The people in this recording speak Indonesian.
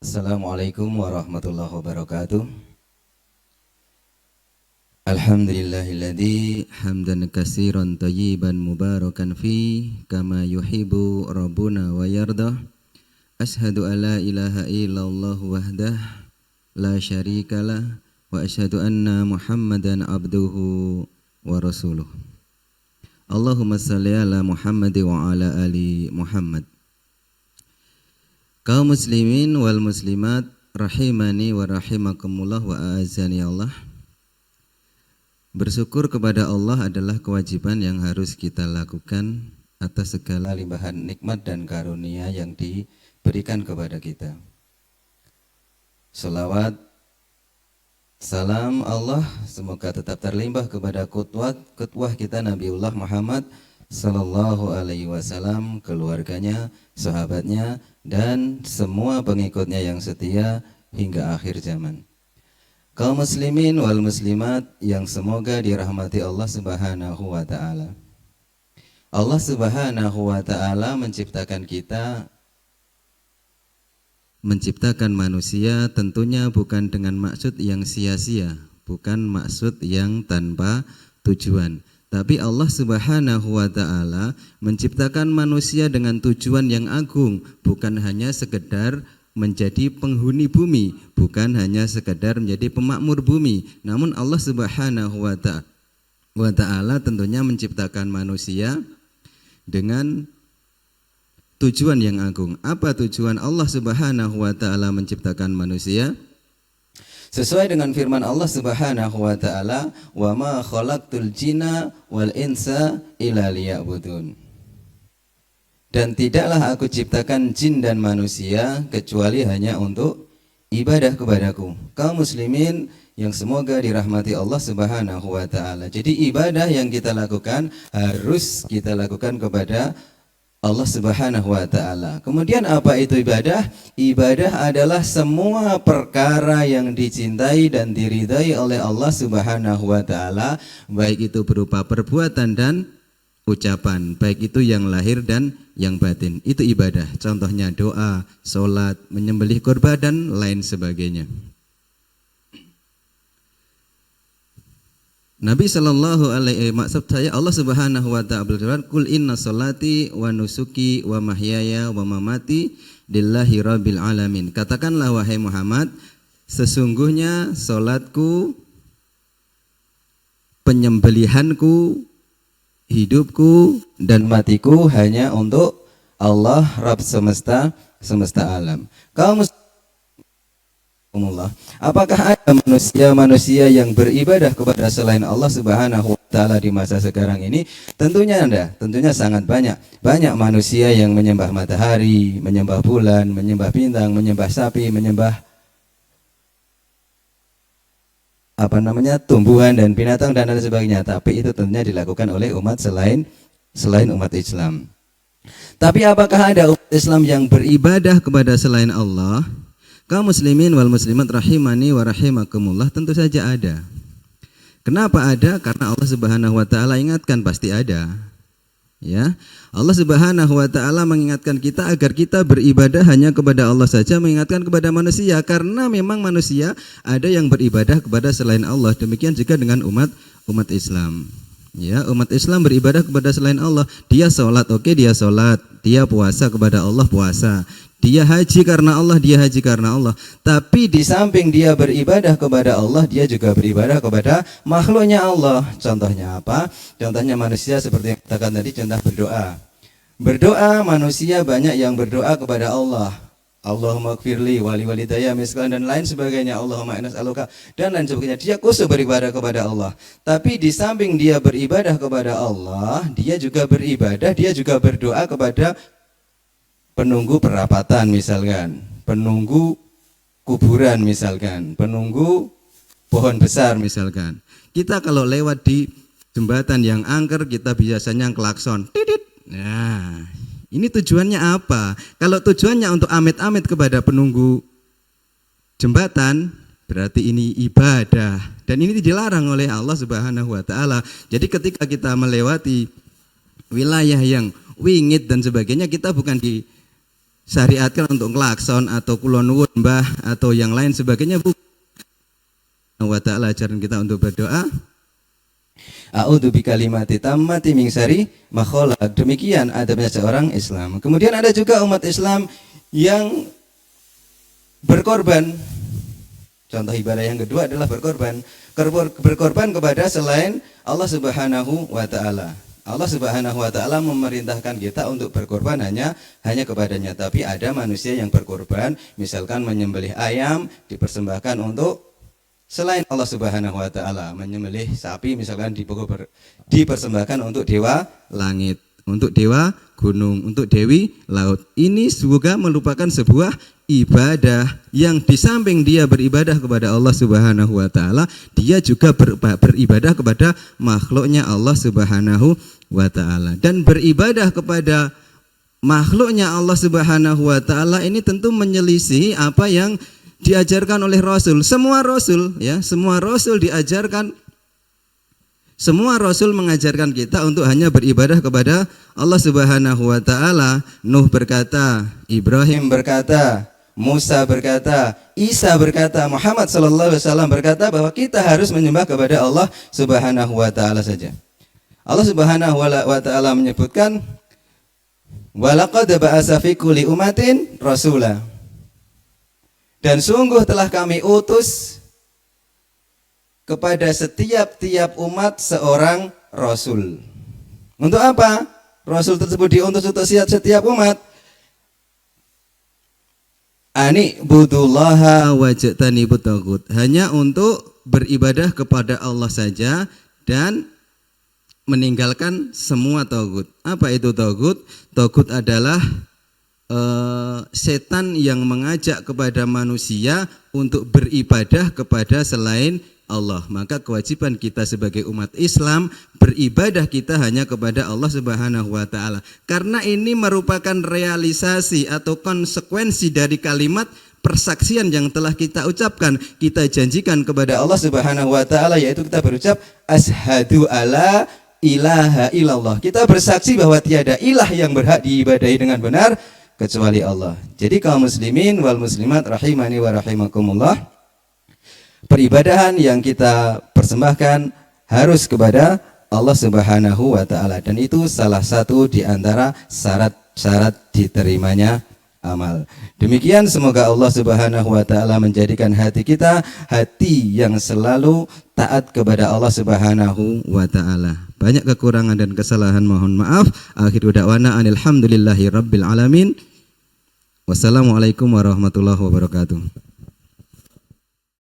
Assalamualaikum warahmatullahi wabarakatuh. Alhamdulillahilladzi hamdan katsiran thayyiban mubarakan fi kama yuhibbu rabbuna wa yardah. Asyhadu an la ilaha illallah wahdah la syarikalah wa asyhadu anna Muhammadan abduhu wa rasuluh. Allahumma shalli ala Muhammad wa ala ali Muhammad. Kaum muslimin wal muslimat rahimani wa rahimakumullah wa a'azzani Allah. Bersyukur kepada Allah adalah kewajiban yang harus kita lakukan atas segala limpahan nikmat dan karunia yang diberikan kepada kita. Salawat, salam Allah semoga tetap terlimpah kepada ketua kita Nabiullah Muhammad sallallahu alaihi wasallam, keluarganya, sahabatnya, dan semua pengikutnya yang setia hingga akhir zaman. Kaum muslimin wal muslimat yang semoga dirahmati Allah Subhanahu wa taala. Allah Subhanahu wa taala menciptakan manusia tentunya bukan dengan maksud yang sia-sia, bukan maksud yang tanpa tujuan. Tapi Allah Subhanahu wa taala menciptakan manusia dengan tujuan yang agung, bukan hanya sekedar menjadi penghuni bumi, bukan hanya sekedar menjadi pemakmur bumi. Namun Allah Subhanahu wa taala tentunya menciptakan manusia dengan tujuan yang agung. Apa tujuan Allah Subhanahu wa taala menciptakan manusia? Sesuai dengan firman Allah Subhanahu wa taala, "Wa ma khalaqtul jinna wal insa illa liya'budun." Dan tidaklah aku ciptakan jin dan manusia kecuali hanya untuk ibadah kepadaku. Kaum muslimin yang semoga dirahmati Allah Subhanahu wa taala. Jadi ibadah yang kita lakukan harus kita lakukan kepada Allah Subhanahu wa taala. Kemudian apa itu ibadah? Ibadah adalah semua perkara yang dicintai dan diridai oleh Allah Subhanahu wa taala, baik itu berupa perbuatan dan ucapan, baik itu yang lahir dan yang batin. Itu ibadah. Contohnya doa, salat, menyembelih kurban dan lain sebagainya. Nabi sallallahu alaihi maksud saya Allah Subhanahu wa taala berfirman, "Qul inna sholati wa nusuki wa mahyaya wa mamati lillahi rabbil alamin." Katakanlah wahai Muhammad, sesungguhnya salatku, penyembelihanku, hidupku dan matiku hanya untuk Allah Rabb semesta alam. Kaum apakah ada manusia yang beribadah kepada selain Allah Subhanahu wa taala di masa sekarang ini? Tentunya ada, tentunya sangat banyak. Banyak manusia yang menyembah matahari, menyembah bulan, menyembah bintang, menyembah sapi, menyembah tumbuhan dan binatang dan lain sebagainya. Tapi itu tentunya dilakukan oleh umat selain umat Islam. Tapi apakah ada umat Islam yang beribadah kepada selain Allah? Kaum muslimin wal muslimat rahimani wa rahimakumullah, tentu saja ada. Kenapa ada? Karena Allah Subhanahu wa taala ingatkan, pasti ada. Ya. Allah Subhanahu wa taala mengingatkan kita agar kita beribadah hanya kepada Allah saja, mengingatkan kepada manusia karena memang manusia ada yang beribadah kepada selain Allah. Demikian juga dengan umat Islam. Ya, umat Islam beribadah kepada selain Allah. Dia sholat, oke, dia sholat. Dia puasa kepada Allah, puasa. Dia haji karena Allah, dia haji karena Allah. Tapi di samping dia beribadah kepada Allah, dia juga beribadah kepada makhluknya Allah. Contohnya apa? Contohnya manusia seperti yang katakan tadi, contoh berdoa. Berdoa, manusia banyak yang berdoa kepada Allah. Allahumma gfirli wali walidayya miskan dan lain sebagainya. Allahumma inna nas'aluka dan lain sebagainya. Dia khusus beribadah kepada Allah. Tapi di samping dia beribadah kepada Allah, dia juga beribadah, dia juga berdoa kepada penunggu perapatan misalkan, penunggu kuburan misalkan, penunggu pohon besar misalkan. Kita kalau lewat di jembatan yang angker, kita biasanya klakson. Titit. Nah, ini tujuannya apa? Kalau tujuannya untuk amit-amit kepada penunggu jembatan, berarti ini ibadah dan ini dilarang oleh Allah Subhanahu wa taala. Jadi ketika kita melewati wilayah yang wingit dan sebagainya, kita bukan di syariatkan untuk klakson atau kulon nuwun mbah atau yang lain sebagainya, bukan. Wa ta'ala ajaran kita untuk berdoa, a'udzu bikalimati tammati min syarri ma khalaq. Demikian adabnya seorang Islam. Kemudian ada juga umat Islam yang berkorban. Contoh ibadah yang kedua adalah berkorban. Berkorban kepada selain Allah Subhanahu wa taala. Allah Subhanahu wa taala memerintahkan kita untuk berkorban hanya kepadanya. Tapi ada manusia yang berkorban, misalkan menyembelih ayam dipersembahkan untuk selain Allah Subhanahu wa taala, menyembelih sapi misalkan dipersembahkan untuk dewa langit, untuk dewa gunung, untuk dewi laut. Ini juga merupakan sebuah ibadah yang di samping dia beribadah kepada Allah Subhanahu wa taala, dia juga beribadah kepada makhluknya Allah Subhanahu wa taala. Dan beribadah kepada makhluknya Allah Subhanahu wa taala ini tentu menyelisih apa yang diajarkan oleh Rasul. Semua Rasul diajarkan, semua Rasul mengajarkan kita untuk hanya beribadah kepada Allah Subhanahu wa taala. Nuh berkata, Ibrahim berkata, Musa berkata, Isa berkata, Muhammad sallallahu alaihi wasallam berkata bahwa kita harus menyembah kepada Allah Subhanahu wa taala saja. Allah Subhanahu wa taala menyebutkan, walaqad ba'atsa fi kulli ummatin rasula. Dan sungguh telah kami utus kepada setiap umat seorang Rasul. Untuk apa? Rasul tersebut diutus untuk setiap umat. Ani budullaha wajtanibut taghut. Hanya untuk beribadah kepada Allah saja dan meninggalkan semua taghut. Apa itu taghut? Taghut adalah setan yang mengajak kepada manusia untuk beribadah kepada selain Allah. Maka kewajiban kita sebagai umat Islam beribadah kita hanya kepada Allah Subhanahu wa taala. Karena ini merupakan realisasi atau konsekuensi dari kalimat persaksian yang telah kita ucapkan, kita janjikan kepada Allah Subhanahu wa taala, yaitu kita berucap asyhadu alla ilaha illallah. Kita bersaksi bahwa tiada ilah yang berhak diibadahi dengan benar kecuali Allah. Jadi kaum muslimin wal muslimat rahimani wa rahimakumullah, peribadahan yang kita persembahkan harus kepada Allah Subhanahu wa taala, dan itu salah satu di antara syarat-syarat diterimanya amal. Demikian, semoga Allah Subhanahu wa taala menjadikan hati kita hati yang selalu taat kepada Allah Subhanahu wa taala. Banyak kekurangan dan kesalahan, mohon maaf. Akhiru da'wana alhamdulillahi rabbil alamin. Wassalamualaikum warahmatullahi wabarakatuh.